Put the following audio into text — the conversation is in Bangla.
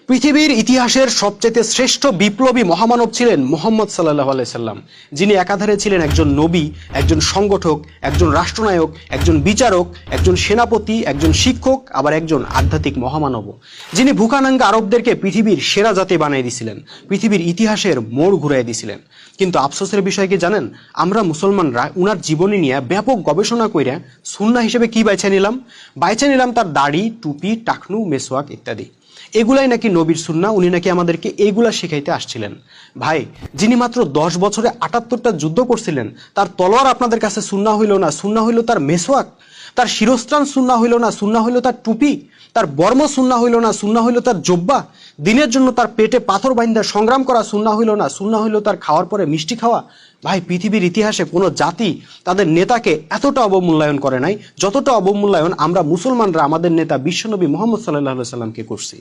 পৃথিবীর ইতিহাসের সবচেয়ে শ্রেষ্ঠ বিপ্লবী মহামানব ছিলেন মুহাম্মদ সাল্লাল্লাহু আলাইহি সাল্লাম, যিনি একাধারে ছিলেন একজন নবী, একজন সংগঠক, একজন রাষ্ট্রনায়ক, একজন বিচারক, একজন সেনাপতি, একজন শিক্ষক, আবার একজন আধ্যাত্মিক মহামানব, যিনি ভুকানাঙ্গা আরবদেরকে পৃথিবীর সেরা জাতি বানিয়ে দিয়েছিলেন, পৃথিবীর ইতিহাসের মোড় ঘুরাই দিয়েছিলেন। কিন্তু আফসোসের বিষয় কি জানেন, আমরা মুসলমানরা উনার জীবনী নিয়ে ব্যাপক গবেষণা কইরা সুন্নাহ হিসেবে কি বাইছে নিলাম তার দাড়ি, টুপি, টাকনু, মেসওয়াক ইত্যাদি। এগুলাই নাকি নবীর সুন্নাহ, উনি নাকি আমাদেরকে এগুলা শিখাইতে আসছিলেন। ভাই, যিনি মাত্র 10 বছরে 78টা যুদ্ধ করছিলেন, তার তলোয়ার আপনাদের কাছে সুন্নাহ হইল না, সুন্নাহ হইল তার মেসওয়াক, তার শিরস্ত্রাণ সুন্নাহ হইল না, সুন্নাহ হইল তার টুপি, তার বর্ম সুন্নাহ হইল না, সুন্নাহ হইল তার জব্বা, দিনের জন্য তার পেটে পাথর বাইন্ধা সংগ্রাম করা সুন্নাহ হইল না, সুন্নাহ হইল তার খাওয়ার পরে মিষ্টি খাওয়া। ভাই, পৃথিবীর ইতিহাসে কোনো জাতি তাদের নেতাকে এতটা অবমূল্যায়ন করে নাই যতটা অবমূল্যায়ন আমরা মুসলমানরা আমাদের নেতা বিশ্বনবী মুহাম্মদ সাল্লাল্লাহু আলাইহি সাল্লামকে করছি।